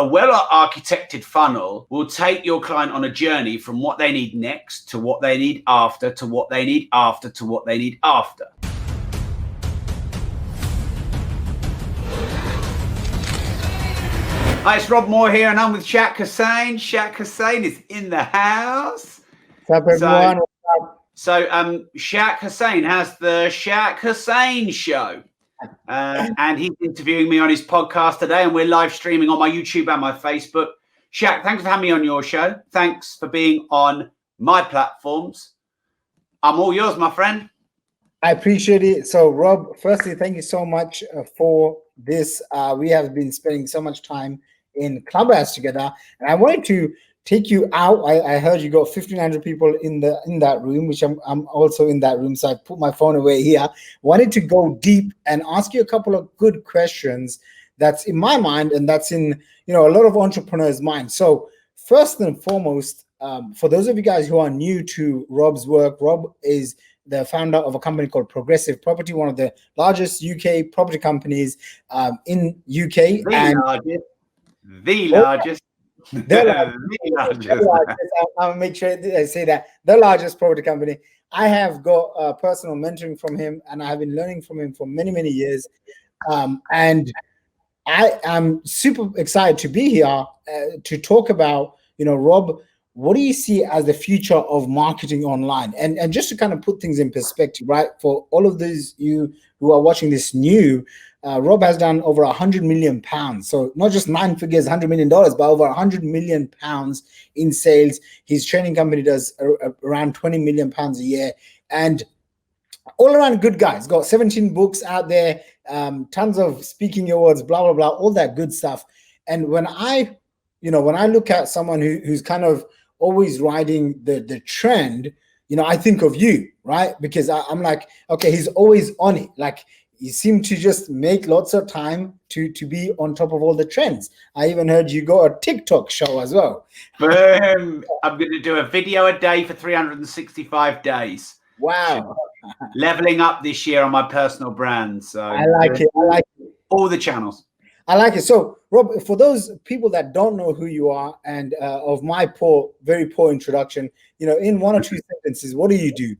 a well-architected funnel will take your client on a journey from what they need next to what they need after to what they need after to what they need after. Hi, it's Rob Moore here, and I'm with Shaq Hussyin. Shaq Hussyin is in the house. What's up, everyone? So Shaq Hussyin has the Shaq Hussyin Show. And he's interviewing me on his podcast today, and we're live streaming on my YouTube and my Facebook. Shaq, thanks for having me on your show. Thanks for being on my platforms. I'm all yours, my friend. I appreciate it. So, Rob, firstly, thank you so much for this. We have been spending so much time in Clubhouse together, and I wanted to take you out. I heard you got 1,500 people in that room, which I'm also in that room. So I put my phone away here. Wanted to go deep and ask you a couple of good questions that's in my mind and that's in a lot of entrepreneurs' minds. So first and foremost, for those of you guys who are new to Rob's work, Rob is the founder of a company called Progressive Property, one of the largest UK property companies in UK. The largest. I'll make sure I say that the largest property company. I have got personal mentoring from him, and I have been learning from him for many years. And I am super excited to be here to talk about, Rob, what do you see as the future of marketing online? And just to kind of put things in perspective, right? For all of those you who are watching this new, Rob has done over 100 million pounds. So not just 9 figures, $100 million, but over 100 million pounds in sales. His training company does around 20 million pounds a year. And all around good guy. He's got 17 books out there, tons of speaking awards, blah, blah, blah, all that good stuff. And when I look at someone who's kind of always riding the trend, I think of you, right? Because I'm like, okay, he's always on it. Like, you seem to just make lots of time to be on top of all the trends. I even heard you got a TikTok show as well. Boom. I'm going to do a video a day for 365 days. Wow. Leveling up this year on my personal brand. So I like it. All the channels. I like it. So, Rob, for those people that don't know who you are and of my very poor introduction, in 1 or 2 sentences, what do you do?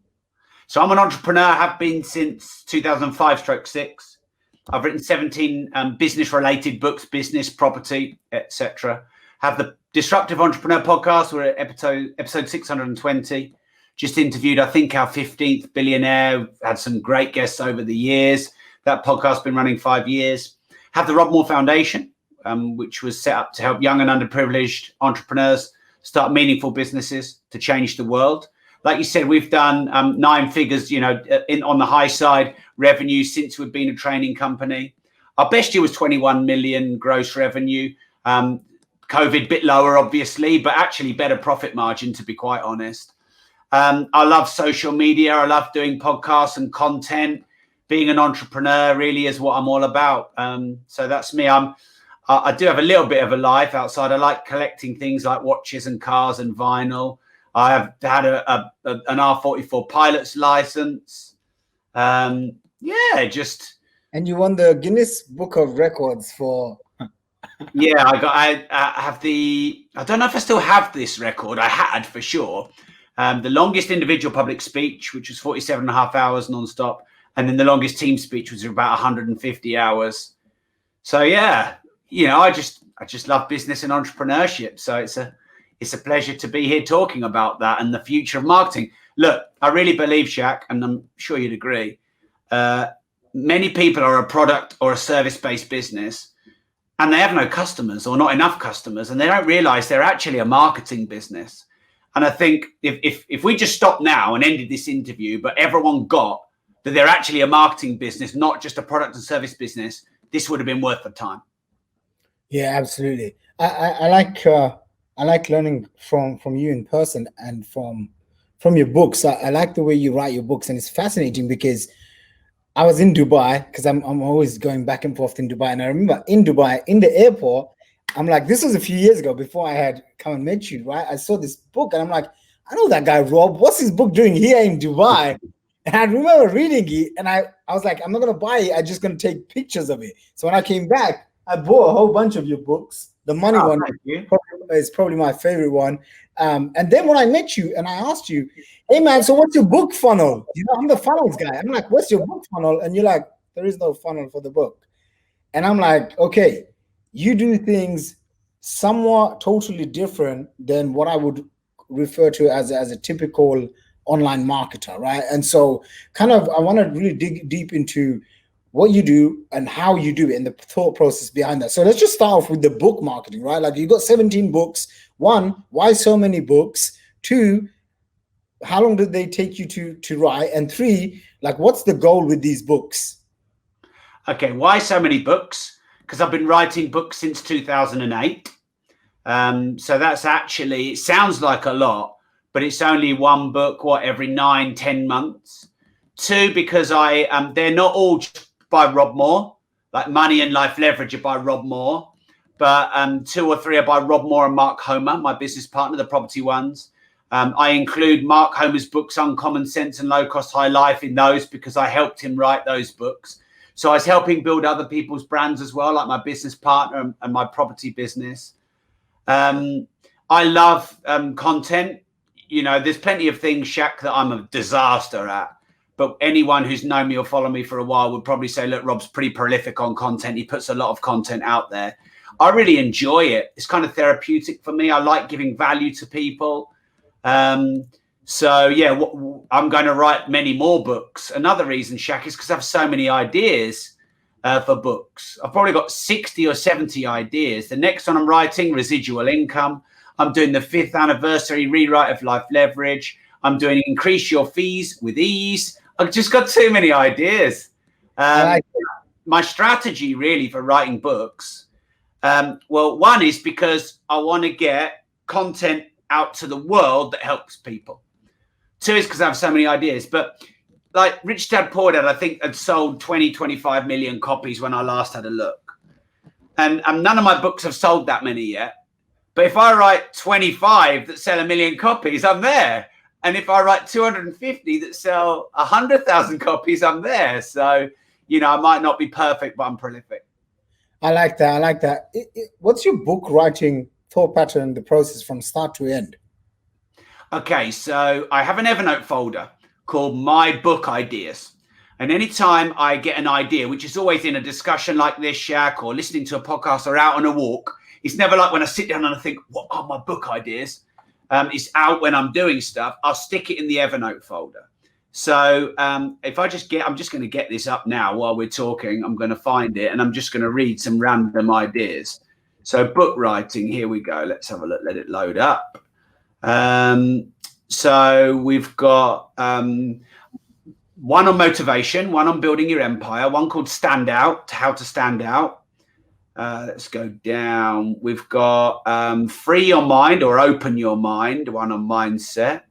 So I'm an entrepreneur, have been since 2005/6. I've written 17 business-related books, business, property, etc. Have the Disruptive Entrepreneur podcast. We're at episode 620. Just interviewed, I think, our 15th billionaire. Had some great guests over the years. That podcast's been running 5 years. Have the Rob Moore Foundation, which was set up to help young and underprivileged entrepreneurs start meaningful businesses to change the world. Like you said, we've done 9 figures, on the high side revenue since we've been a training company. Our best year was 21 million gross revenue. COVID bit lower, obviously, but actually better profit margin, to be quite honest. I love social media. I love doing podcasts and content. Being an entrepreneur really is what I'm all about. So that's me. I do have a little bit of a life outside. I like collecting things like watches and cars and vinyl. I have had an R44 pilot's license. And you won the Guinness Book of Records for. Yeah, I have the. I don't know if I still have this record. I had for sure. The longest individual public speech, which was 47.5 hours nonstop, and then the longest team speech was about 150 hours. So yeah, I just love business and entrepreneurship. So it's a pleasure to be here talking about that and the future of marketing. Look, I really believe, Shaq, and I'm sure you'd agree, many people are a product or a service-based business and they have no customers or not enough customers, and they don't realize they're actually a marketing business. And I think if we just stopped now and ended this interview, but everyone got that they're actually a marketing business, not just a product and service business, this would have been worth the time. Yeah, absolutely. I like learning from you in person and from your books. I like the way you write your books, and it's fascinating because I was in Dubai, because I'm always going back and forth in Dubai, and I remember in Dubai in the airport, I'm like, this was a few years ago before I had come and met you, right? I saw this book and I'm like, I know that guy Rob. What's his book doing here in Dubai? And I remember reading it, and I was like, I'm not gonna buy it. I'm just gonna take pictures of it. So when I came back, I bought a whole bunch of your books. The money one is probably my favorite one. And then when I met you and I asked you, hey man, so what's your book funnel? You know, I'm the funnels guy. I'm like, what's your book funnel? And you're like, there is no funnel for the book. And I'm like, okay, you do things somewhat totally different than what I would refer to as a typical online marketer, right? And so kind of, I want to really dig deep into what you do and how you do it and the thought process behind that. So let's just start off with the book marketing, right? Like you got 17 books. One, why so many books? Two, how long did they take you to write? And three, like what's the goal with these books? Okay, why so many books? Because I've been writing books since 2008. So that's actually, it sounds like a lot, but it's only one book, every 9-10 months. Two, because they're not all by Rob Moore, like Money and Life Leverage are by Rob Moore, but 2 or 3 are by Rob Moore and Mark Homer, my business partner, the property ones. I include Mark Homer's books, Uncommon Sense and Low Cost High Life, in those because I helped him write those books. So I was helping build other people's brands as well, like my business partner and my property business. I love content. You know, there's plenty of things, Shaq, that I'm a disaster at. But anyone who's known me or followed me for a while would probably say, look, Rob's pretty prolific on content. He puts a lot of content out there. I really enjoy it. It's kind of therapeutic for me. I like giving value to people. So, yeah, I'm going to write many more books. Another reason, Shaq, is because I have so many ideas for books. I've probably got 60 or 70 ideas. The next one I'm writing, Residual Income. I'm doing the 5th anniversary rewrite of Life Leverage. I'm doing Increase Your Fees with Ease. I've just got too many ideas. My strategy really for writing books, well, one is because I want to get content out to the world that helps people. 2 is because I have so many ideas. But like Rich Dad Poor Dad, I think had sold 25 million copies when I last had a look. And none of my books have sold that many yet. But if I write 25 that sell 1 million copies, I'm there. And if I write 250 that sell 100,000 copies, I'm there. So, you know, I might not be perfect, but I'm prolific. I like that. I like that. What's your book writing thought pattern, the process from start to end? Okay, so I have an Evernote folder called My Book Ideas. And anytime I get an idea, which is always in a discussion like this, Shaq, or listening to a podcast or out on a walk, it's never like when I sit down and I think, what are my book ideas? It's out when I'm doing stuff. I'll stick it in the Evernote folder. So if I just I'm just going to get this up now while we're talking. I'm going to find it and I'm just going to read some random ideas. So book writing, here we go. Let's have a look. Let it load up. So we've got one on motivation, one on building your empire, one called Stand Out, how to stand out. Let's go down. We've got free your mind or open your mind, one on mindset.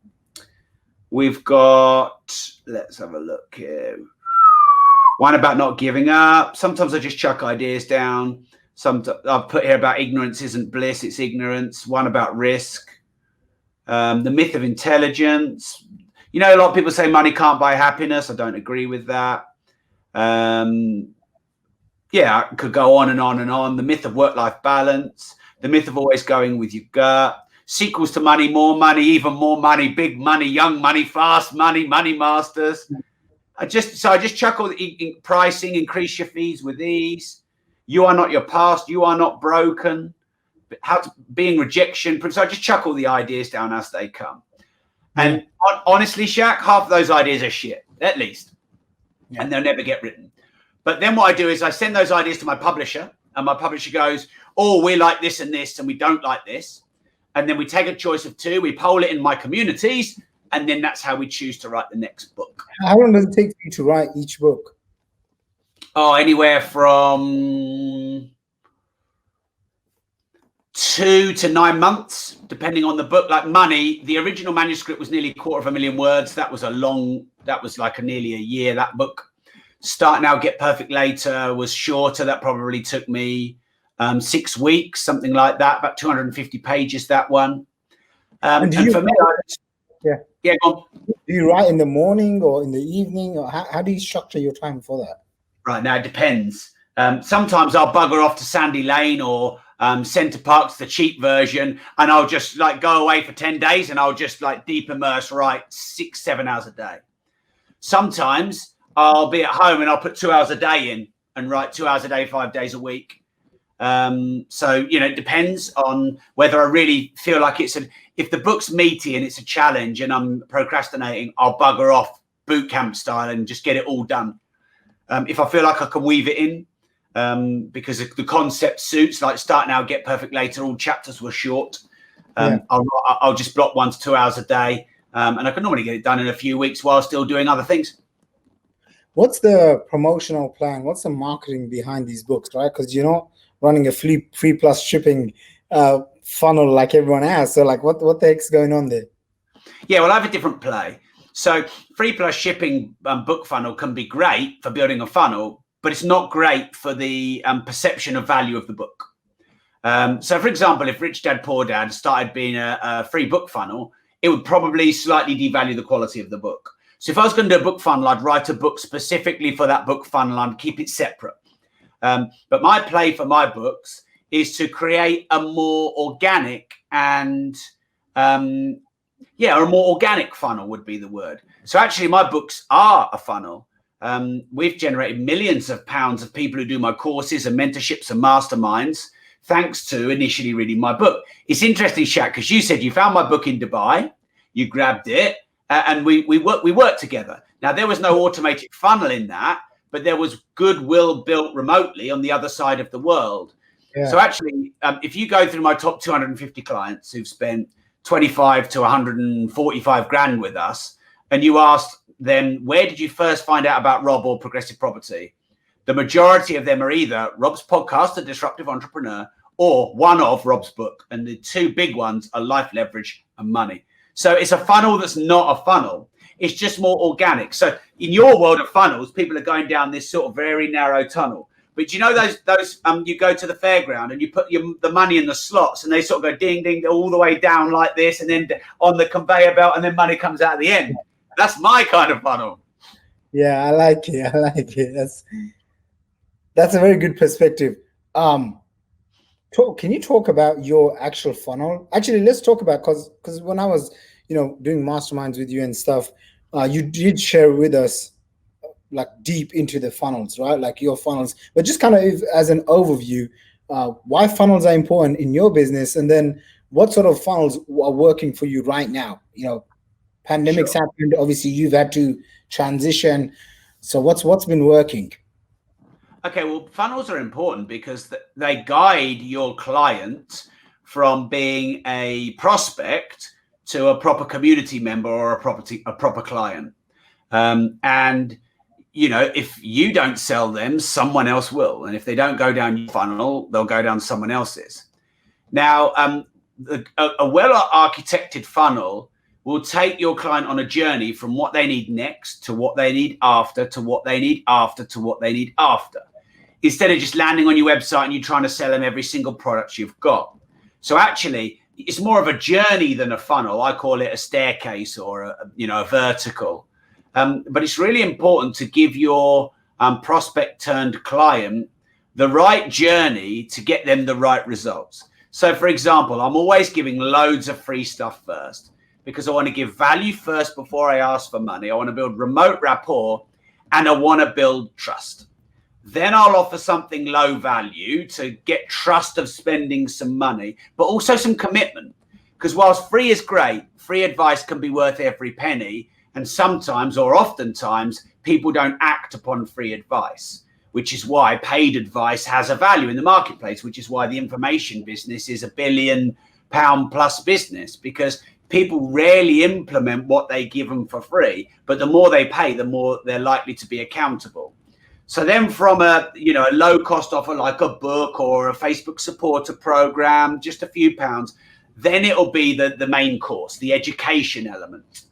We've got, let's have a look here. One about not giving up. Sometimes I just chuck ideas down. I've put here about ignorance isn't bliss, it's ignorance. One about risk. The myth of intelligence. You know, a lot of people say money can't buy happiness. I don't agree with that. Yeah, I could go on and on and on. The myth of work-life balance. The myth of always going with your gut. Sequels to money, more money, even more money, big money, young money, fast money, money masters. I just chuckle the pricing, increase your fees with ease. You are not your past. You are not broken. Being rejection. So I just chuckle the ideas down as they come. And honestly, Shaq, half of those ideas are shit, at least. Yeah. And they'll never get written. But then what I do is I send those ideas to my publisher, and my publisher goes, oh, we like this and this, and we don't like this. And then we take a choice of 2, we poll it in my communities, and then that's how we choose to write the next book. How long does it take you to write each book? Oh, anywhere from 2 to 9 months, depending on the book. Like Money, the original manuscript was nearly 250,000 words. That was like nearly a year, that book. Start Now, Get Perfect Later was shorter. That probably took me 6 weeks, something like that, about 250 pages, that one. And for me, go on. Do you write in the morning or in the evening, or how do you structure your time for that? Right, now it depends. Sometimes I'll bugger off to Sandy Lane or Center Park's the cheap version, and I'll just like go away for 10 days and I'll just like deep immerse, write 6-7 hours a day. Sometimes I'll be at home and I'll put 2 hours a day in and write 2 hours a day, 5 days a week. So, you know, it depends on whether I really feel like if the book's meaty and it's a challenge and I'm procrastinating, I'll bugger off boot camp style and just get it all done. If I feel like I can weave it in, because the concept suits, like Start Now, Get Perfect Later, all chapters were short. I'll just block 1 to 2 hours a day. And I can normally get it done in a few weeks while still doing other things. What's the promotional plan? What's the marketing behind these books, right? Because you're not running a free plus shipping funnel like everyone else. So like what the heck's going on there? Yeah, well, I have a different play. So free plus shipping book funnel can be great for building a funnel, but it's not great for the perception of value of the book. So for example, if Rich Dad Poor Dad started being a free book funnel, it would probably slightly devalue the quality of the book. So if I was going to do a book funnel, I'd write a book specifically for that book funnel and keep it separate. But my play for my books is to create a more organic and a more organic funnel would be the word. So actually my books are a funnel. We've generated millions of pounds of people who do my courses and mentorships and masterminds, thanks to initially reading my book. It's interesting, Shaq, because you said you found my book in Dubai, you grabbed it, and we worked together. Now, there was no automated funnel in that, but there was goodwill built remotely on the other side of the world. Yeah. So actually, if you go through my top 250 clients who've spent 25 to 145 grand with us, and you asked them, where did you first find out about Rob or Progressive Property? The majority of them are either Rob's podcast, The Disruptive Entrepreneur, or one of Rob's book. And the two big ones are Life Leverage and Money. So it's a funnel that's not a funnel. It's just more organic. So in your world of funnels, people are going down this sort of very narrow tunnel. But you know those you go to the fairground and you put the money in the slots and they sort of go ding, ding, all the way down like this and then on the conveyor belt and then money comes out at the end. That's my kind of funnel. Yeah, I like it. That's a very good perspective. Can you talk about your actual funnel? Actually, let's talk about, because when I was, doing masterminds with you and stuff, you did share with us like deep into the funnels, right? Like your funnels, but just kind of as an overview, why funnels are important in your business, and then what sort of funnels are working for you right now? Pandemics happened. Obviously, you've had to transition. So what's been working? Okay, well, funnels are important because they guide your client from being a prospect to a proper community member or a proper client. And if you don't sell them, someone else will. And if they don't go down your funnel, they'll go down someone else's. Now, a well-architected funnel will take your client on a journey from what they need next to what they need after to what they need after to what they need after, instead of just landing on your website and you trying to sell them every single product you've got. So actually, it's more of a journey than a funnel. I call it a staircase or a vertical. But it's really important to give your prospect turned client the right journey to get them the right results. So for example, I'm always giving loads of free stuff first because I want to give value first before I ask for money. I want to build remote rapport and I want to build trust. Then I'll offer something low value to get trust of spending some money, but also some commitment. Because whilst free is great, free advice can be worth every penny. And sometimes or oftentimes people don't act upon free advice, which is why paid advice has a value in the marketplace, which is why the information business is £1 billion plus business, because people rarely implement what they give them for free. But the more they pay, the more they're likely to be accountable. So then from a low cost offer like a book or a Facebook supporter program, just a few pounds, then it'll be the main course, the education element.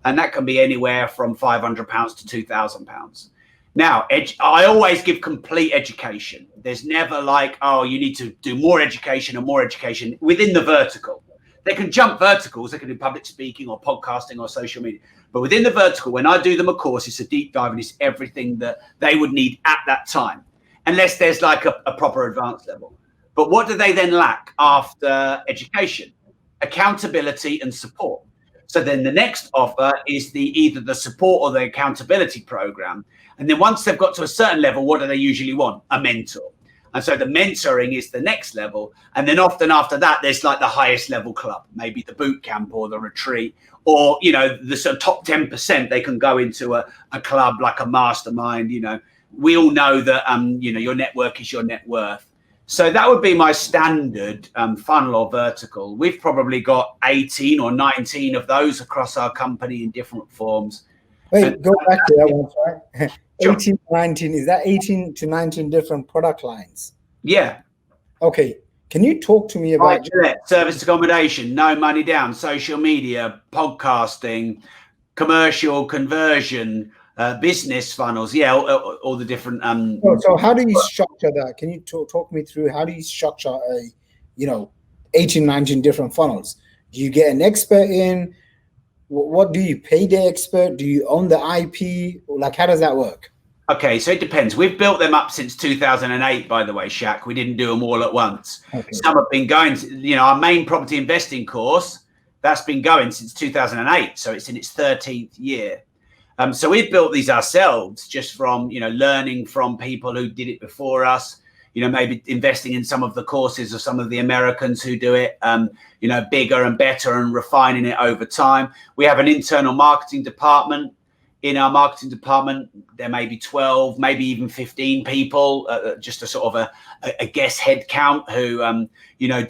And that can be anywhere from £500 to £2,000. Now, I always give complete education. There's never like, oh, you need to do more education and more education within the vertical. They can jump verticals. They can do public speaking or podcasting or social media. But within the vertical, when I do them a course, it's a deep dive and it's everything that they would need at that time, unless there's like a proper advanced level. But what do they then lack after education? Accountability and support. So then the next offer is either the support or the accountability program. And then once they've got to a certain level, what do they usually want? A mentor. And so the mentoring is the next level. And then often after that, there's like the highest level club, maybe the boot camp or the retreat, or, you know, the sort of top 10%, they can go into a club like a mastermind. You know, we all know that, you know, your network is your net worth. So that would be my standard funnel or vertical. We've probably got 18 or 19 of those across our company in different forms. Wait, go back to that one, right? Sure. 18 to 19, is that 18 to 19 different product lines? Yeah. Okay. Can you talk to me about service accommodation, no money down, social media, podcasting, commercial conversion, business funnels? Yeah, all the different. So how do you structure that? Can you talk me through how do you structure a, you know, 18, 19 different funnels? Do you get an expert in? What do you pay the expert? Do you own the IP? Like, how does that work? Okay, so it depends. We've built them up since 2008, by the way, Shaq. We didn't do them all at once. Okay. Some have been going, you know, our main property investing course, that's been going since 2008. So it's in its 13th year. So we've built these ourselves just from, you know, learning from people who did it before us, you know, maybe investing in some of the courses of some of the Americans who do it, you know, bigger and better and refining it over time. We have an internal marketing department. In our marketing department, there may be 12, maybe even 15 people, just a sort of a guess head count who, you know,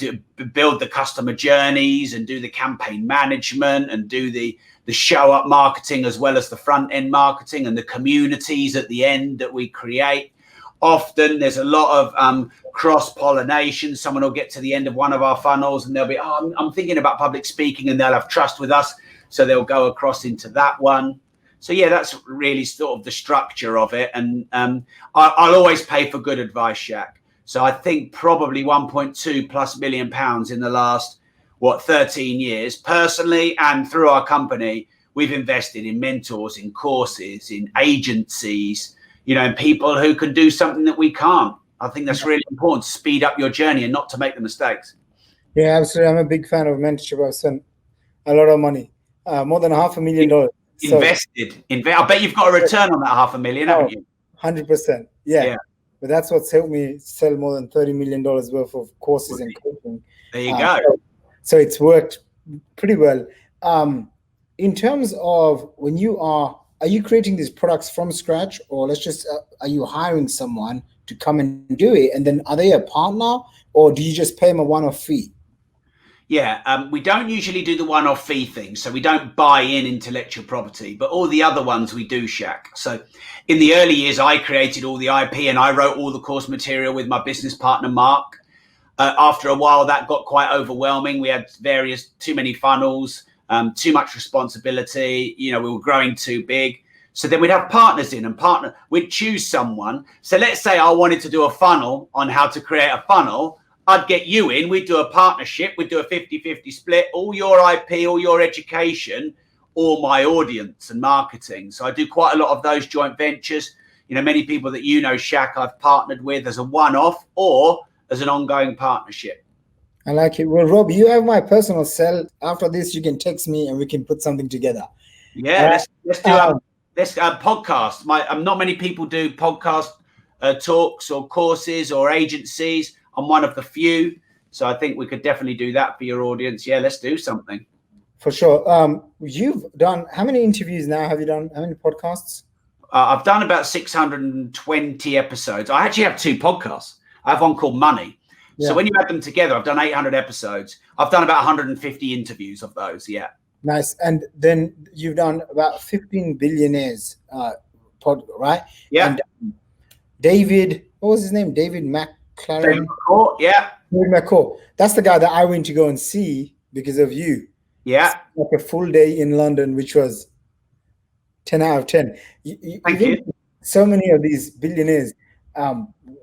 build the customer journeys and do the campaign management and do the show up marketing as well as the front end marketing and the communities at the end that we create. Often there's a lot of cross pollination. Someone will get to the end of one of our funnels and they'll be, oh, I'm thinking about public speaking, and they'll have trust with us. So they'll go across into that one. So yeah, that's really sort of the structure of it. And I'll always pay for good advice, Shaq. So I think probably 1.2+ million pounds in the last, 13 years, personally and through our company, we've invested in mentors, in courses, in agencies, you know, and people who can do something that we can't. I think that's really important to speed up your journey and not to make the mistakes. Yeah, absolutely. I'm a big fan of mentorship. I've spent a lot of money, more than $500,000. Invested. I bet you've got a return on that $500,000, haven't you? 100%. Yeah. But that's what's helped me sell more than $30 million worth of courses and coaching. There you go. So it's worked pretty well. In terms of when are you creating these products from scratch, or are you hiring someone to come and do it? And then are they a partner, or do you just pay them a one-off fee? Yeah, we don't usually do the one-off fee thing. So we don't buy in intellectual property, but all the other ones we do, Shaq. So in the early years, I created all the IP and I wrote all the course material with my business partner, Mark. After a while, that got quite overwhelming. We had too many funnels, too much responsibility. You know, we were growing too big. So then we'd have partners in we'd choose someone. So let's say I wanted to do a funnel on how to create a funnel. I'd get you in, we'd do a partnership, we'd do a 50-50 split, all your IP, all your education, all my audience and marketing. So I do quite a lot of those joint ventures. You know, many people that you know, Shaq, I've partnered with as a one-off or as an ongoing partnership. I like it. Well, Rob, you have my personal cell. After this, you can text me and we can put something together. Yeah, let's do a podcast. Not many people do podcast talks or courses or agencies. I'm one of the few, so I think we could definitely do that for your audience. Yeah, let's do something. For sure. You've done, how many interviews now have you done? How many podcasts? I've done about 620 episodes. I actually have 2 podcasts. I have one called Money. Yeah. So when you add them together, I've done 800 episodes. I've done about 150 interviews of those, yeah. Nice. And then you've done about 15 Billionaires, right? Yeah. And David, what was his name? David McClaren. David McCall, yeah. David McCall. That's the guy that I went to go and see because of you. Yeah. Like a full day in London, which was 10 out of 10. Thank you. So many of these billionaires,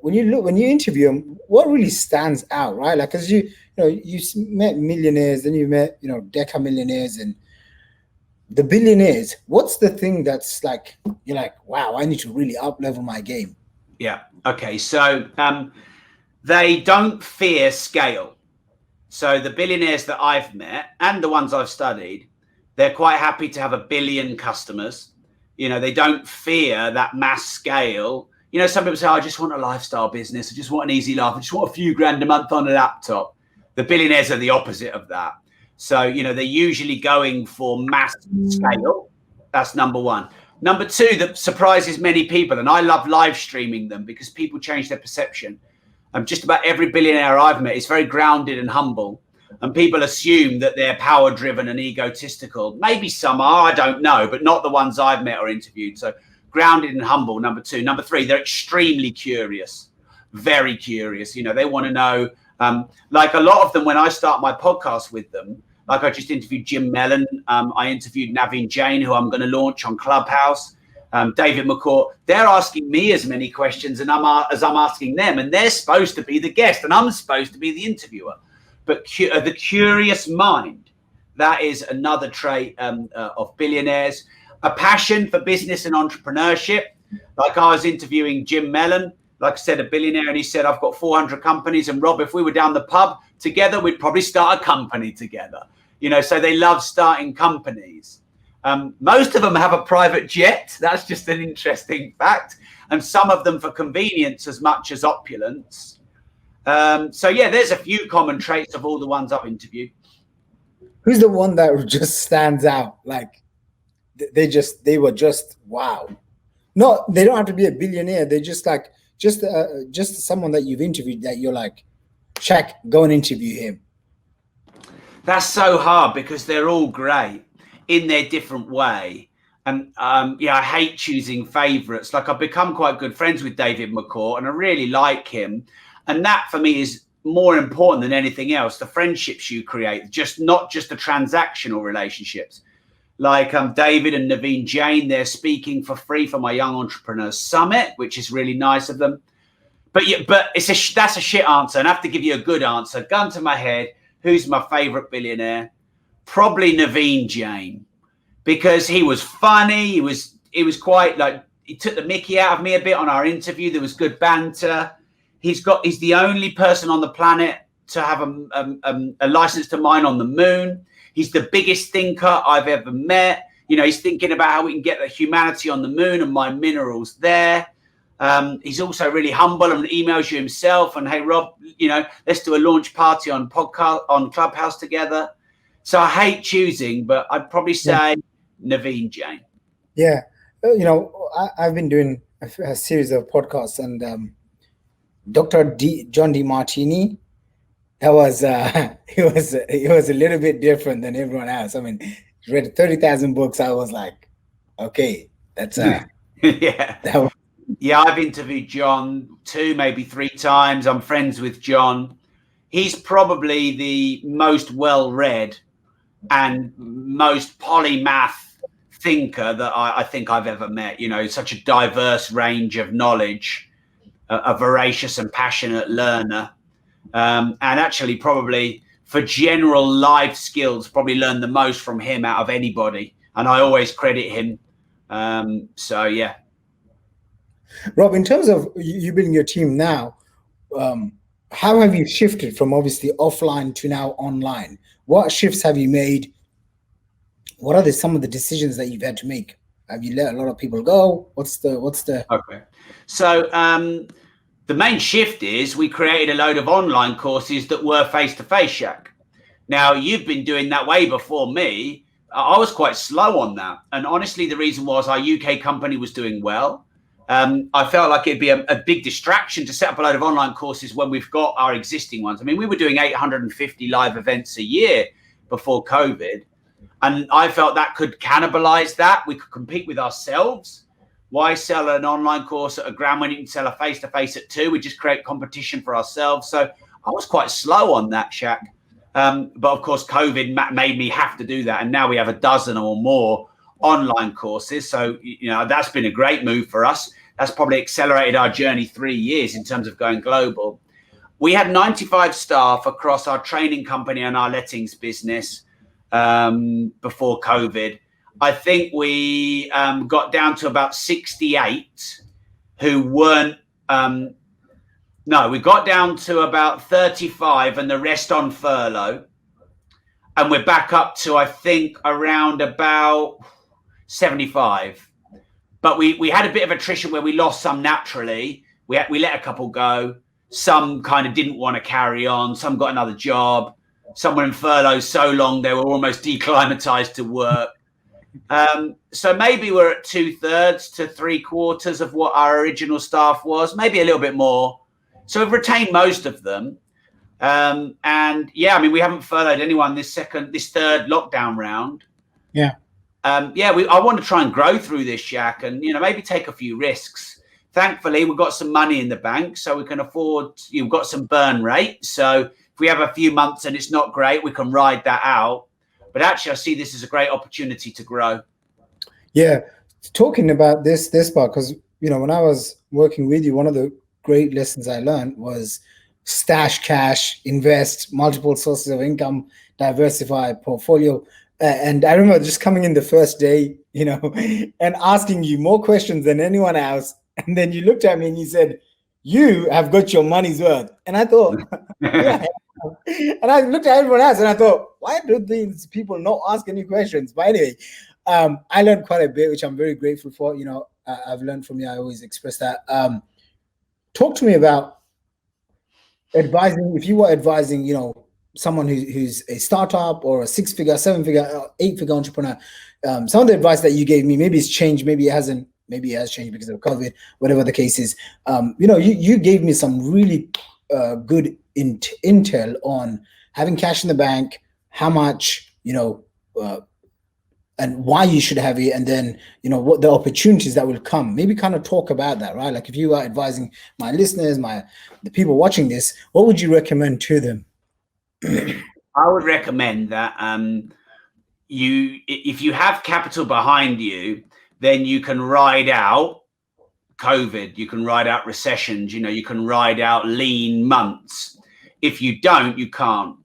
when you interview them, what really stands out, right? Like, because you met millionaires, then you met, deca millionaires and the billionaires. What's the thing that's like, you're like, wow, I need to really up level my game? Yeah. Okay. So they don't fear scale. So the billionaires that I've met and the ones I've studied, they're quite happy to have 1 billion customers. You know, they don't fear that mass scale. You know, some people say, I just want a lifestyle business. I just want an easy life. I just want a few grand a month on a laptop. The billionaires are the opposite of that. So, you know, they're usually going for mass scale. That's number one. Number two, that surprises many people, and I love live streaming them because people change their perception. Just about every billionaire I've met is very grounded and humble. And people assume that they're power driven and egotistical. Maybe some are, I don't know, but not the ones I've met or interviewed. So grounded and humble, number two. Number three, they're extremely curious, very curious. You know, they want to know, like a lot of them, when I start my podcast with them, like I just interviewed Jim Mellon. I interviewed Naveen Jain, who I'm going to launch on Clubhouse. David McCourt, they're asking me as many questions as I'm asking them. And they're supposed to be the guest and I'm supposed to be the interviewer. But the curious mind, that is another trait of billionaires. A passion for business and entrepreneurship. Like I was interviewing Jim Mellon, like I said, a billionaire, and he said, I've got 400 companies. And Rob, if we were down the pub together, we'd probably start a company together. You know, so they love starting companies. Most of them have a private jet. That's just an interesting fact. And some of them for convenience as much as opulence. So, yeah, there's a few common traits of all the ones I've interviewed. Who's the one that just stands out? Like they were just wow. No, they don't have to be a billionaire. They're just like just someone that you've interviewed that you're like, Shaq, go and interview him. That's so hard because they're all great in their different way. And yeah, I hate choosing favorites. Like I've become quite good friends with David McCourt and I really like him. And that for me is more important than anything else. The friendships you create, not just the transactional relationships. Like David and Naveen Jain, they're speaking for free for my Young Entrepreneurs Summit, which is really nice of them. But yeah, but that's a shit answer. And I have to give you a good answer. Gun to my head, who's my favorite billionaire? Probably Naveen Jain, because he was funny. He was quite like, he took the mickey out of me a bit on our interview. There was good banter. He's the only person on the planet to have a license to mine on the moon. He's the biggest thinker I've ever met. You know, he's thinking about how we can get the humanity on the moon and mine minerals there. He's also really humble and emails you himself. And hey, Rob, you know, let's do a launch party on Clubhouse together. So I hate choosing, but I'd probably say Naveen Jain. Yeah, you know, I've been doing a series of podcasts, and Dr. John DeMartini, that was he was a little bit different than everyone else. I mean, he read 30,000 books. I was like, okay, that's yeah. Yeah, I've interviewed John 2, maybe 3 times. I'm friends with John. He's probably the most well-read and most polymath thinker that I think I've ever met. You know, such a diverse range of knowledge, a voracious and passionate learner. And actually probably for general life skills, probably learned the most from him out of anybody. And I always credit him. So, yeah. Rob, in terms of you building your team now, how have you shifted from obviously offline to now online? What shifts have you made? What are some of the decisions that you've had to make? Have you let a lot of people go? What's the? Okay. So the main shift is we created a load of online courses that were face-to-face, Shaq. Now, you've been doing that way before me. I was quite slow on that. And honestly, the reason was our UK company was doing well. I felt like it'd be a big distraction to set up a load of online courses when we've got our existing ones. I mean, we were doing 850 live events a year before COVID. And I felt that could cannibalize that. We could compete with ourselves. Why sell an online course at $1,000 when you can sell a face-to-face at $2,000? We just create competition for ourselves. So I was quite slow on that, Shaq. But of course, COVID made me have to do that. And now we have a dozen or more online courses. So, you know, that's been a great move for us. That's probably accelerated our journey 3 years in terms of going global. We had 95 staff across our training company and our lettings business before COVID. I think we got down to about 68 who weren't No, we got down to about 35 and the rest on furlough. And we're back up to, I think, around about 75. But we had a bit of attrition where we lost some naturally. We let a couple go. Some kind of didn't want to carry on. Some got another job. Some were in furlough so long they were almost declimatized to work. So maybe we're at 2/3 to 3/4 of what our original staff was, maybe a little bit more. So we've retained most of them. And yeah, I mean, we haven't furloughed anyone this third lockdown round. Yeah. I want to try and grow through this, Shaq, and maybe take a few risks. Thankfully, we've got some money in the bank, so we can afford. You've got some burn rate, so if we have a few months and it's not great, we can ride that out. But actually, I see this as a great opportunity to grow. Yeah, talking about this part, because when I was working with you, one of the great lessons I learned was stash cash, invest, multiple sources of income, diversify portfolio. And I remember just coming in the first day, and asking you more questions than anyone else. And then you looked at me and you said, "You have got your money's worth." And I thought, yeah. And I looked at everyone else and I thought, why do these people not ask any questions? But anyway, I learned quite a bit, which I'm very grateful for. I've learned from you. I always express that. Talk to me about advising. If you were advising, someone who's a startup or a 6-figure, 7-figure, 8-figure entrepreneur, some of the advice that you gave me, maybe it's changed, maybe it hasn't, maybe it has changed because of COVID, whatever the case is. You gave me some really good intel on having cash in the bank, how much, and why you should have it, and then what the opportunities that will come. Maybe kind of talk about that, right? Like if you are advising my listeners, the people watching this, what would you recommend to them? I would recommend that if you have capital behind you, then you can ride out COVID, you can ride out recessions, you can ride out lean months. If you don't, you can't.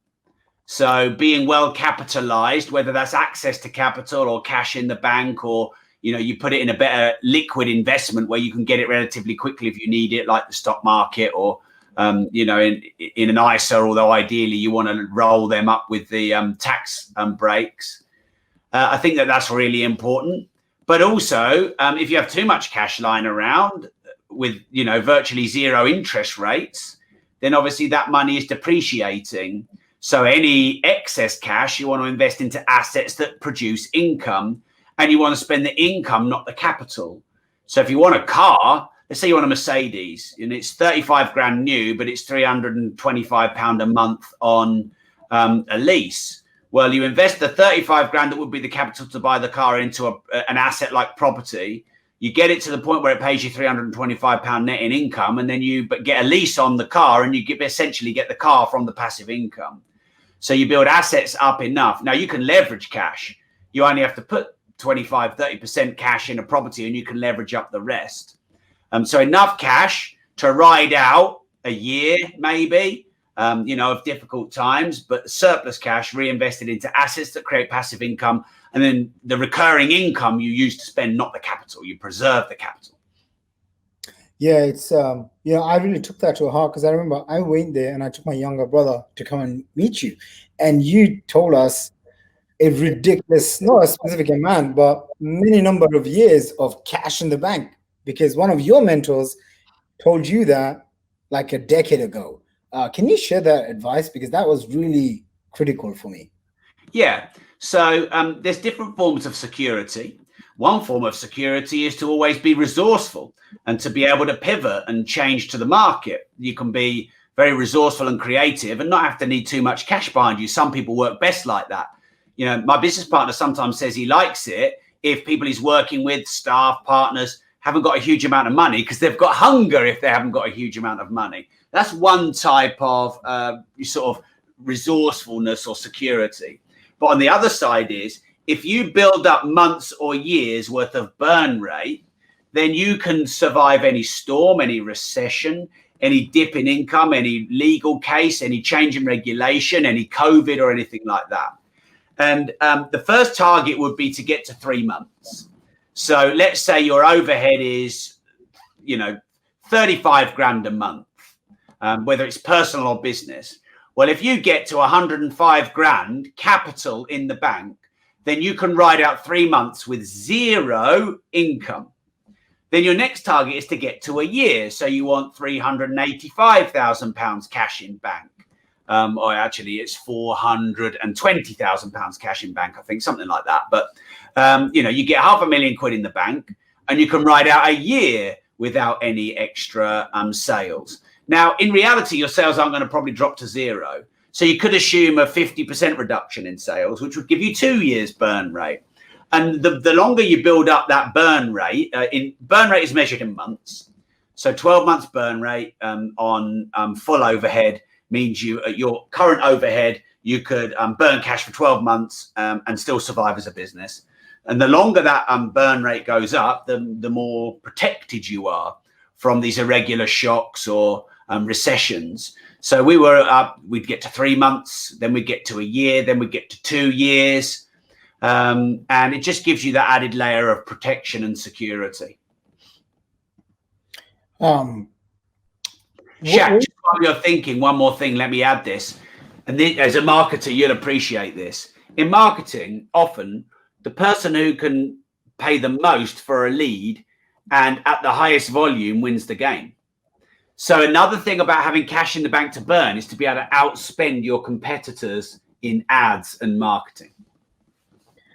So being well capitalized, whether that's access to capital or cash in the bank, or you put it in a better liquid investment where you can get it relatively quickly if you need it, like the stock market, or in an ISA, although ideally you want to roll them up with the tax breaks. I think that's really important. But also, if you have too much cash lying around with virtually zero interest rates, then obviously that money is depreciating. So any excess cash you want to invest into assets that produce income, and you want to spend the income, not the capital. So if you want a car, let's say you want a Mercedes, and it's 35 grand new, but it's £325 a month on a lease. Well, you invest the 35 grand that would be the capital to buy the car into an asset like property. You get it to the point where it pays you £325 net in income, and then you get a lease on the car, and you essentially get the car from the passive income. So you build assets up enough. Now you can leverage cash. You only have to put 25, 30% cash in a property, and you can leverage up the rest. So enough cash to ride out a year, maybe, of difficult times, but surplus cash reinvested into assets that create passive income. And then the recurring income you use to spend, not the capital. You preserve the capital. Yeah, it's, I really took that to heart, because I remember I went there and I took my younger brother to come and meet you. And you told us a ridiculous, not a specific amount, but many number of years of cash in the bank, because one of your mentors told you that like a decade ago. Can you share that advice? Because that was really critical for me. Yeah. So there's different forms of security. One form of security is to always be resourceful and to be able to pivot and change to the market. You can be very resourceful and creative and not have to need too much cash behind you. Some people work best like that. My business partner sometimes says he likes it if people he's working with, staff, partners, haven't got a huge amount of money, because they've got hunger if they haven't got a huge amount of money. That's one type of sort of resourcefulness or security. But on the other side is, if you build up months or years worth of burn rate, then you can survive any storm, any recession, any dip in income, any legal case, any change in regulation, any COVID or anything like that. And the first target would be to get to 3 months. So let's say your overhead is, 35 grand a month. whether it's personal or business. Well, if you get to 105 grand capital in the bank, then you can ride out 3 months with 0 income. Then your next target is to get to a year. So you want £385,000 cash in bank. Or actually it's £420,000 cash in bank, I think, something like that. But, you get £500,000 in the bank and you can ride out a year without any extra sales. Now, in reality, your sales aren't going to probably drop to 0. So you could assume a 50% reduction in sales, which would give you 2 years burn rate. And the longer you build up that burn rate, burn rate is measured in months. So 12 months burn rate on full overhead means your current overhead, you could burn cash for 12 months and still survive as a business. And the longer that burn rate goes up, the more protected you are from these irregular shocks or recessions. So we'd get to 3 months, then we'd get to a year, then we'd get to 2 years. And it just gives you that added layer of protection and security. Shaq, just while you're thinking, one more thing, let me add this. And as a marketer, you'll appreciate this. In marketing, often the person who can pay the most for a lead and at the highest volume wins the game. So another thing about having cash in the bank to burn is to be able to outspend your competitors in ads and marketing.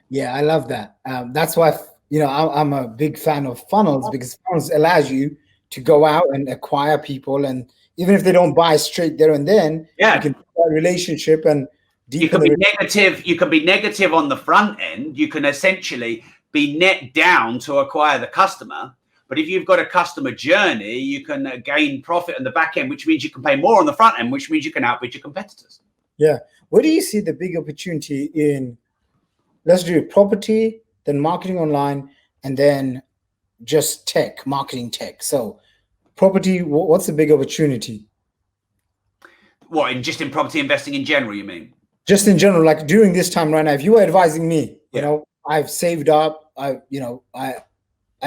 Yeah, I love that. That's why, I'm a big fan of funnels, because funnels allows you to go out and acquire people. And even if they don't buy straight there and then, you can build a relationship and you can be negative. You can be negative on the front end. You can essentially be net down to acquire the customer. But if you've got a customer journey, you can gain profit on the back end, which means you can pay more on the front end, which means you can outbid your competitors. Yeah. Where do you see the big opportunity in, let's do property, then marketing online, and then just tech, marketing tech? So property, what's the big opportunity? What, in property investing in general, you mean? Just in general, like during this time right now, if you were advising me, I've saved up, I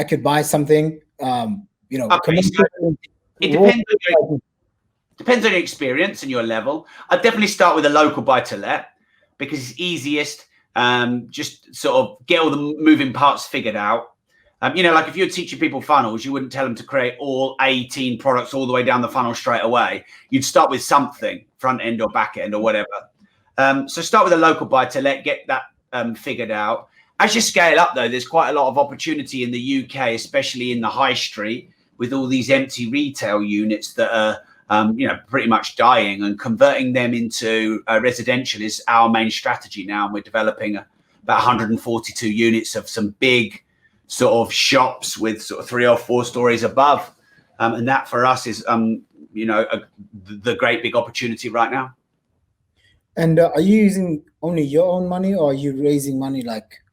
could buy something, Okay, so it depends on your experience and your level. I'd definitely start with a local buy-to-let because it's easiest. Just sort of get all the moving parts figured out. Like if you're teaching people funnels, you wouldn't tell them to create all 18 products all the way down the funnel straight away. You'd start with something, front end or back end or whatever. So start with a local buy-to-let, get that figured out. As you scale up, though, there's quite a lot of opportunity in the UK, especially in the high street, with all these empty retail units that are, pretty much dying, and converting them into residential is our main strategy now. And we're developing about 142 units of some big sort of shops with sort of 3 or 4 stories above. And that for us is, the great big opportunity right now. And are you using only your own money, or are you raising money like?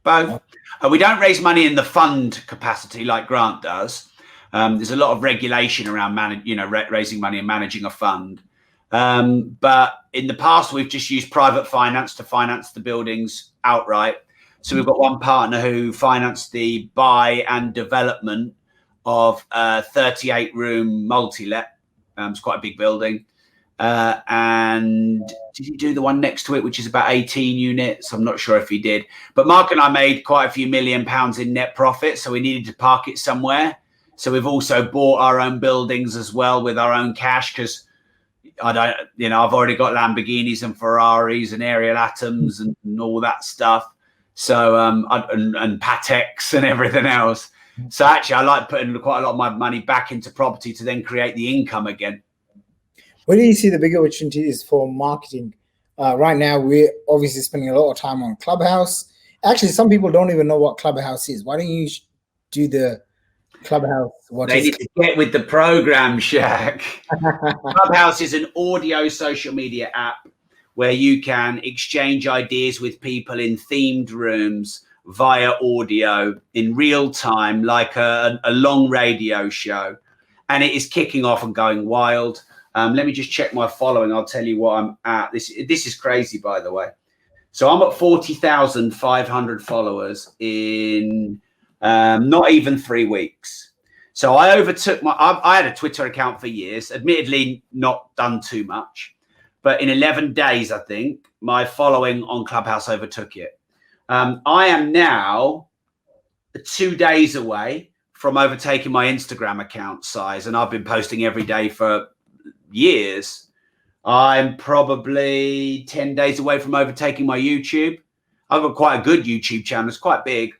Both. We don't raise money in the fund capacity like Grant does. There's a lot of regulation around raising money and managing a fund. But in the past, we've just used private finance to finance the buildings outright. So we've got one partner who financed the buy and development of a 38-room multi-let. It's quite a big building. And did he do the one next to it, which is about 18 units? I'm not sure if he did. But Mark and I made quite a few £1 million in net profit, so we needed to park it somewhere. So we've also bought our own buildings as well with our own cash, because I've already got Lamborghinis and Ferraris and Ariel Atoms and all that stuff. So and Pateks and everything else. So actually, I like putting quite a lot of my money back into property to then create the income again. Where do you see the big opportunities for marketing? Right now, we're obviously spending a lot of time on Clubhouse. Actually, some people don't even know what Clubhouse is. Why don't you do the Clubhouse? They need to get with the program, Shaq. Clubhouse is an audio social media app where you can exchange ideas with people in themed rooms via audio in real time, like a long radio show. And it is kicking off and going wild. Let me just check my following. I'll tell you what I'm at. This is crazy, by the way. So I'm at 40,500 followers in not even 3 weeks. So I overtook I had a Twitter account for years, admittedly not done too much, but in 11 days, I think my following on Clubhouse overtook it. I am now 2 days away from overtaking my Instagram account size, and I've been posting every day for years. I'm probably 10 days away from overtaking my YouTube. I've got quite a good YouTube channel. It's quite big.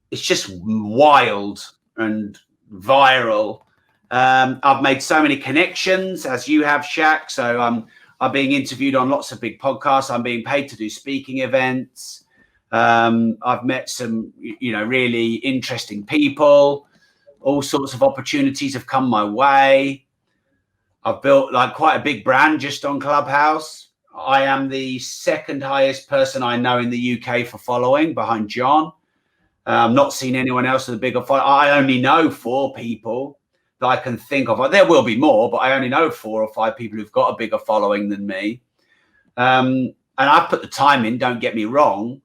It's just wild and viral. I've made so many connections, as you have, Shaq. So I'm being interviewed on lots of big podcasts. I'm being paid to do speaking events. I've met some, really interesting people. All sorts of opportunities have come my way. I've built like quite a big brand just on Clubhouse. I am the second highest person I know in the UK for following, behind John. I've not seen anyone else with a bigger following. I only know 4 people that I can think of. There will be more, but I only know 4 or 5 people who've got a bigger following than me. And I've put the time in, don't get me wrong,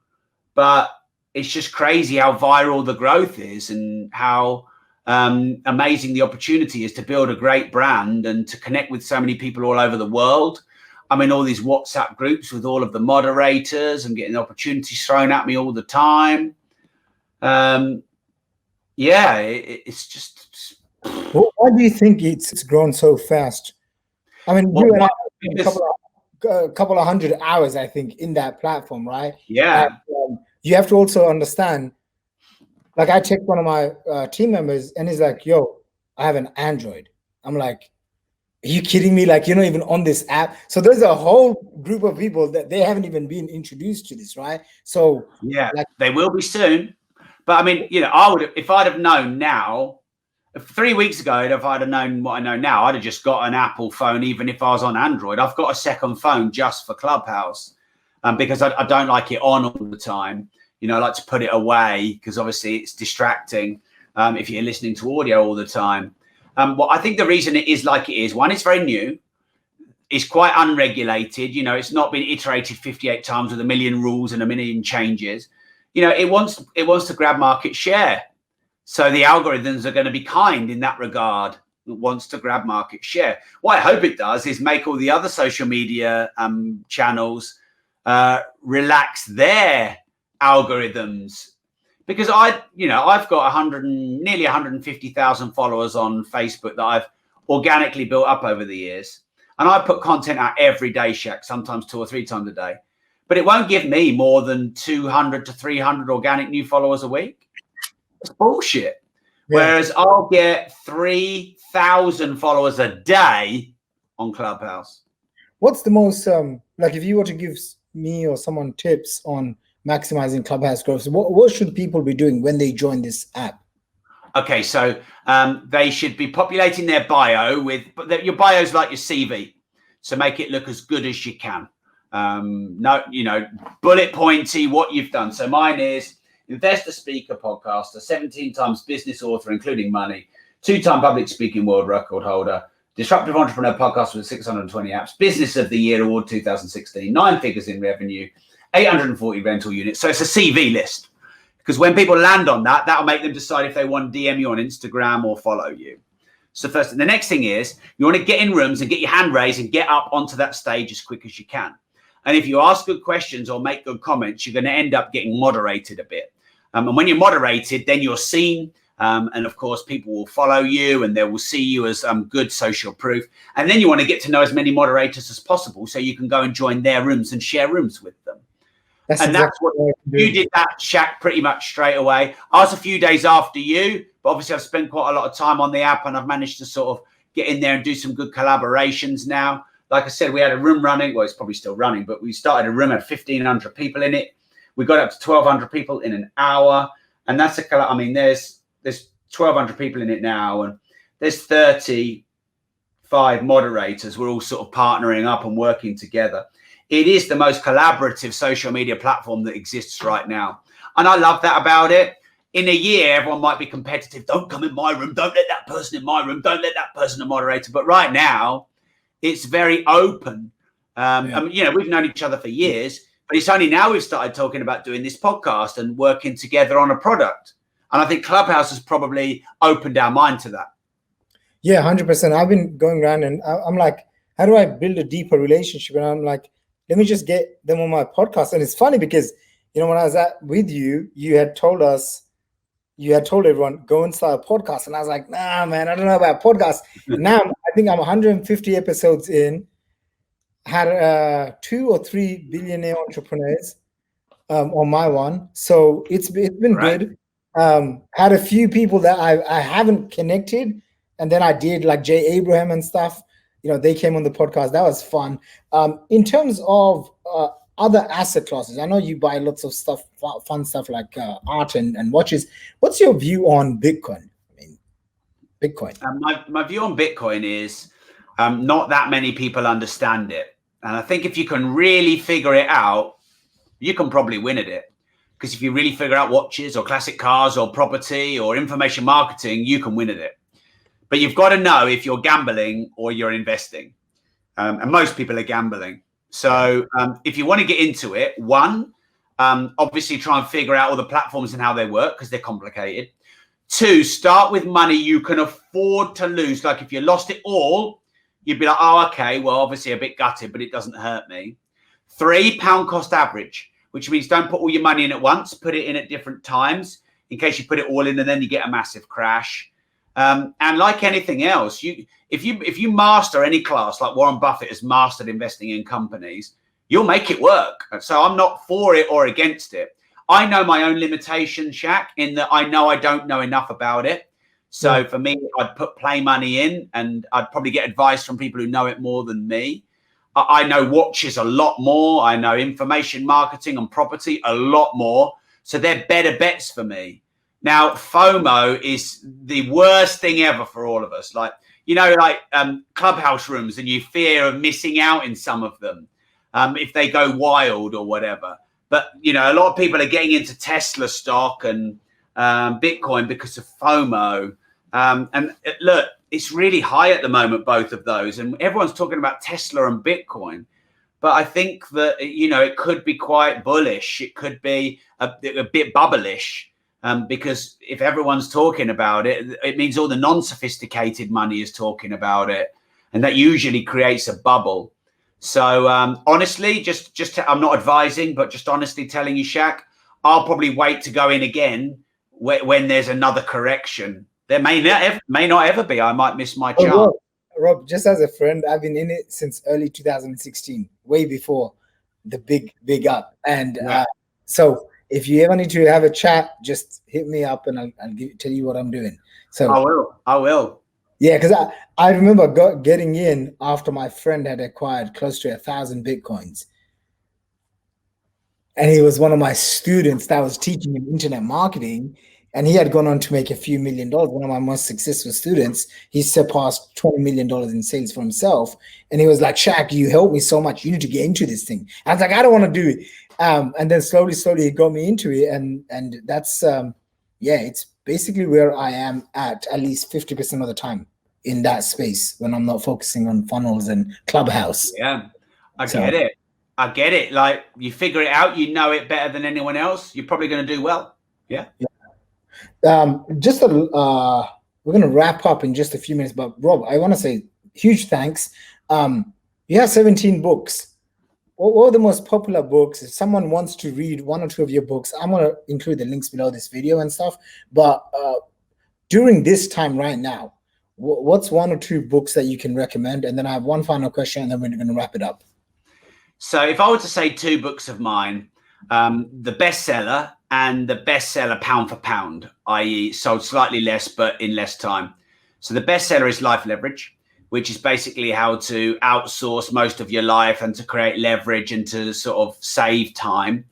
but it's just crazy how viral the growth is and how amazing the opportunity is to build a great brand and to connect with so many people all over the world. I'm in all these WhatsApp groups with all of the moderators. I'm getting opportunities thrown at me all the time. It's just. Why do you think it's grown so fast? I mean, you and I a couple of hundred hours, I think, in that platform, right? Yeah. And, you have to also understand. Like, I checked one of my team members, and he's like, "Yo, I have an Android." I'm like, "Are you kidding me? Like, you're not even on this app." So there's a whole group of people that they haven't even been introduced to this, right? So yeah, they will be soon. But I mean, I would, if I'd have known now, 3 weeks ago, if I'd have known what I know now, I'd have just got an Apple phone, even if I was on Android. I've got a second phone just for Clubhouse because I don't like it on all the time. I like to put it away because obviously it's distracting if you're listening to audio all the time. Well, I think the reason it is like it is, one, it's very new. It's quite unregulated. It's not been iterated 58 times with a million rules and a million changes. It wants to grab market share. So the algorithms are going to be kind in that regard. It wants to grab market share. What I hope it does is make all the other social media channels relax their algorithms, because I've got nearly 150,000 followers on Facebook that I've organically built up over the years, and I put content out every day, Shaq, sometimes 2 or 3 times a day, but it won't give me more than 200 to 300 organic new followers a week. It's bullshit. Yeah. Whereas I'll get 3,000 followers a day on Clubhouse. What's the most like, if you were to give me or someone tips on maximizing Clubhouse growth, what should people be doing when they join this app? Okay, so they should be populating their bio with your bio's like your CV, so make it look as good as you can. Bullet pointy what you've done. So mine is investor, speaker, podcaster, 17 times business author, including money, 2-time public speaking world record holder, disruptive entrepreneur podcast with 620 apps, business of the year award 2016, 9 figures in revenue, 840 rental units. So it's a CV list, because when people land on that, that'll make them decide if they want to DM you on Instagram or follow you. So first, the next thing is you want to get in rooms and get your hand raised and get up onto that stage as quick as you can. And if you ask good questions or make good comments, you're going to end up getting moderated a bit. And when you're moderated, then you're seen. And of course, people will follow you and they will see you as good social proof. And then you want to get to know as many moderators as possible so you can go and join their rooms and share rooms with them. That's what you did, that, Shaq, pretty much straight away. I was a few days after you, but obviously I've spent quite a lot of time on the app and I've managed to sort of get in there and do some good collaborations now. Like I said, we had a room running. Well, it's probably still running, but we started a room, had 1,500 people in it. We got up to 1,200 people in an hour. And that's there's 1,200 people in it now, and there's 35 moderators. We're all sort of partnering up and working together. It is the most collaborative social media platform that exists right now. And I love that about it. In a year, everyone might be competitive. Don't come in my room. Don't let that person in my room. Don't let that person a moderator. But right now, it's very open. We've known each other for years, but it's only now we've started talking about doing this podcast and working together on a product. And I think Clubhouse has probably opened our mind to that. Yeah, 100%. I've been going around and I'm like, how do I build a deeper relationship? And I'm like, let me just get them on my podcast. And it's funny because, when I was with you, you had told everyone, go and start a podcast. And I was like, nah, man, I don't know about podcasts. Now I think I'm 150 episodes in, had 2 or 3 billionaire entrepreneurs on my one. So it's been good. Had a few people that I haven't connected. And then I did, like Jay Abraham and stuff. They came on the podcast. That was fun. In terms of other asset classes, I know you buy lots of stuff, fun stuff like art and watches. What's your view on Bitcoin? Bitcoin. My view on Bitcoin is not that many people understand it. And I think if you can really figure it out, you can probably win at it. Because if you really figure out watches or classic cars or property or information marketing, you can win at it. But you've got to know if you're gambling or you're investing. And most people are gambling. So if you want to get into it, one, obviously try and figure out all the platforms and how they work because they're complicated. 2, start with money you can afford to lose. Like if you lost it all, you'd be like, oh, okay, well, obviously a bit gutted, but it doesn't hurt me. 3, pound cost average, which means don't put all your money in at once. Put it in at different times in case you put it all in and then you get a massive crash. And like anything else, if you master any class, like Warren Buffett has mastered investing in companies, you'll make it work. So I'm not for it or against it. I know my own limitations, Shaq, in that I know I don't know enough about it. So for me, I'd put play money in and I'd probably get advice from people who know it more than me. I know watches a lot more. I know information marketing and property a lot more. So they're better bets for me. Now, FOMO is the worst thing ever for all of us. Like, Clubhouse rooms and you fear of missing out in some of them if they go wild or whatever. But, a lot of people are getting into Tesla stock and Bitcoin because of FOMO. And look, it's really high at the moment, both of those. And everyone's talking about Tesla and Bitcoin. But I think that, it could be quite bullish. It could be a bit bubblish. Because if everyone's talking about it, it means all the non-sophisticated money is talking about it. And that usually creates a bubble. So honestly, I'm not advising, but just honestly telling you, Shaq, I'll probably wait to go in again when there's another correction. There may not ever be. I might miss my chance. Rob, just as a friend, I've been in it since early 2016, way before the big up. And so if you ever need to have a chat, just hit me up and I'll tell you what I'm doing. So I will. Yeah, because I remember getting in after my friend had acquired close to 1,000 Bitcoins. And he was one of my students that was teaching him internet marketing. And he had gone on to make a few $1 million. One of my most successful students. He surpassed $20 million in sales for himself. And he was like, Shaq, you helped me so much. You need to get into this thing. I was like, I don't want to do it. And then slowly he got me into it. And that's, it's basically where I am at least 50% of the time in that space when I'm not focusing on funnels and Clubhouse. Yeah, I get it. Like you figure it out, you know it better than anyone else. You're probably going to do well. Yeah. We're going to wrap up in just a few minutes, but Rob, I want to say huge thanks. You have 17 books. What are the most popular books? If someone wants to read 1 or 2 of your books, I'm going to include the links below this video and stuff. But during this time right now, what's 1 or 2 books that you can recommend? And then I have one final question, and then we're going to wrap it up. So if I were to say 2 books of mine, the bestseller and the bestseller pound for pound, i.e. sold slightly less, but in less time. So the bestseller is Life Leverage, which is basically how to outsource most of your life and to create leverage and to sort of save time,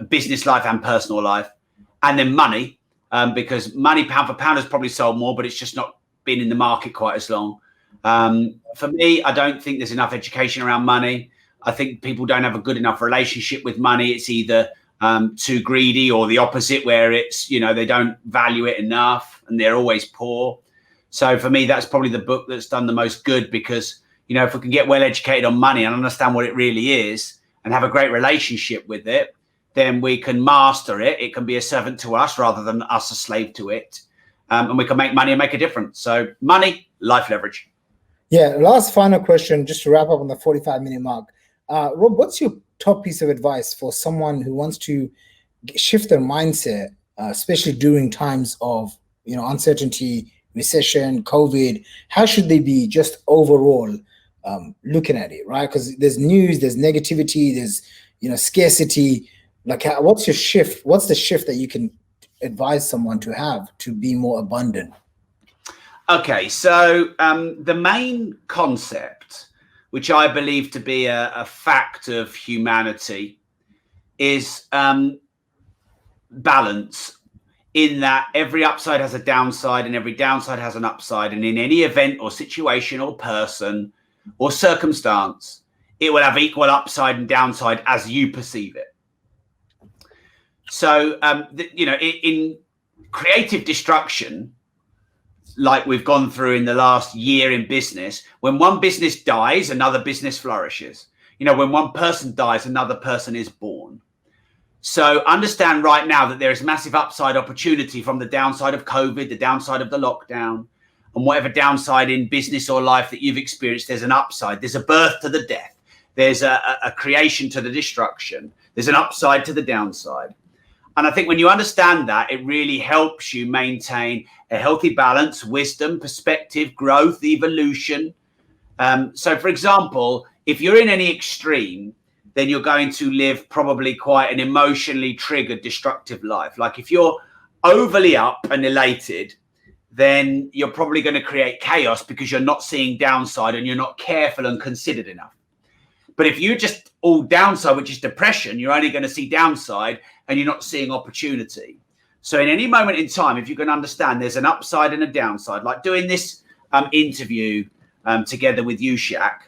business life and personal life. And then Money, because Money pound for pound has probably sold more, but it's just not been in the market quite as long. For me, I don't think there's enough education around money. I think people don't have a good enough relationship with money. It's either too greedy or the opposite, where it's, they don't value it enough and they're always poor. So for me, that's probably the book that's done the most good, because, if we can get well educated on money and understand what it really is and have a great relationship with it, then we can master it. It can be a servant to us rather than us a slave to it. And we can make money and make a difference. So money, life leverage. Yeah, last final question, just to wrap up on the 45-minute mark. Rob, what's your top piece of advice for someone who wants to shift their mindset, especially during times of uncertainty, recession, COVID? How should they be just overall looking at it, right? Because there's news, there's negativity, there's scarcity. Like, what's your shift? What's the shift that you can advise someone to have to be more abundant? Okay, so the main concept, which I believe to be a fact of humanity, is balance, in that every upside has a downside and every downside has an upside. And in any event or situation or person or circumstance, it will have equal upside and downside as you perceive it. So, in creative destruction, like we've gone through in the last year in business, when one business dies, another business flourishes. When one person dies, another person is born. So understand right now that there is massive upside opportunity from the downside of COVID, the downside of the lockdown, and whatever downside in business or life that you've experienced. There's an upside. There's a birth to the death. There's a creation to the destruction. There's an upside to the downside. And I think when you understand that, it really helps you maintain a healthy balance, wisdom, perspective, growth, evolution. So, for example, if you're in any extreme, then you're going to live probably quite an emotionally triggered, destructive life. Like if you're overly up and elated, then you're probably going to create chaos because you're not seeing downside and you're not careful and considered enough. But if you're just all downside, which is depression, you're only going to see downside and you're not seeing opportunity. So in any moment in time, if you can understand there's an upside and a downside, like doing this interview together with you, Shaq,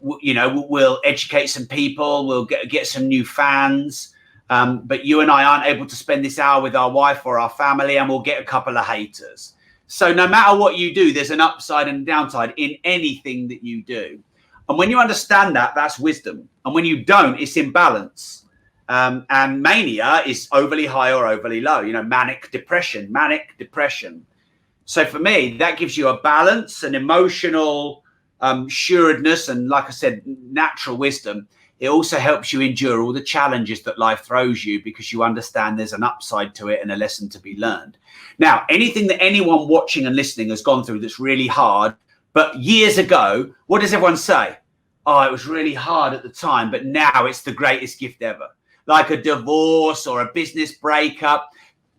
we'll educate some people, we'll get some new fans. But you and I aren't able to spend this hour with our wife or our family, and we'll get a couple of haters. So no matter what you do, there's an upside and a downside in anything that you do. And when you understand that, that's wisdom. And when you don't, it's imbalance. And mania is overly high or overly low, manic depression. So for me, that gives you a balance, an emotional sureness, and like I said, natural wisdom. It also helps you endure all the challenges that life throws you because you understand there's an upside to it and a lesson to be learned. Now, anything that anyone watching and listening has gone through that's really hard, but years ago, what does everyone say? Oh, it was really hard at the time, but now it's the greatest gift ever. Like a divorce or a business breakup,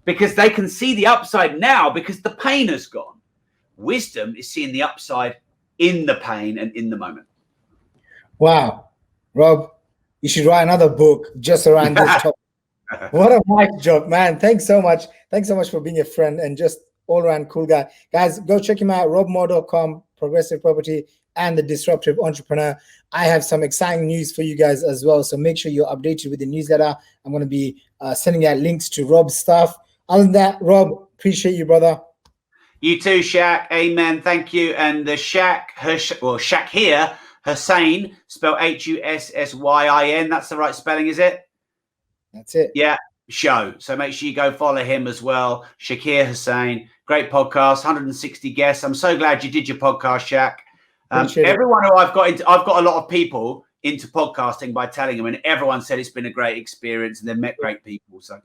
because they can see the upside now because the pain has gone. Wisdom is seeing the upside in the pain and in the moment. Wow. Rob, you should write another book just around this topic. What a mic drop, man. Thanks so much. Thanks so much for being a friend and just all around cool guy. Guys, go check him out, robmoore.com, Progressive Property, and the Disruptive Entrepreneur. I have some exciting news for you guys as well. So make sure you're updated with the newsletter. I'm going to be sending out links to Rob's stuff. Other than that, Rob, appreciate you, brother. You too, Shaq. Amen. Thank you. And the Shaqir, Hussyin, spelled Hussyin. That's the right spelling, is it? That's it. Yeah, show. So make sure you go follow him as well. Shaqir Hussyin. Great podcast, 160 guests. I'm so glad you did your podcast, Shaq. Everyone who I've got a lot of people into podcasting by telling them, and everyone said it's been a great experience and they've met great people. So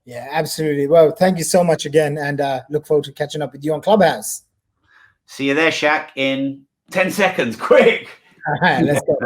yeah, absolutely. Well, thank you so much again, and look forward to catching up with you on Clubhouse. See you there, Shaq, in 10 seconds. Quick. All right, let's go.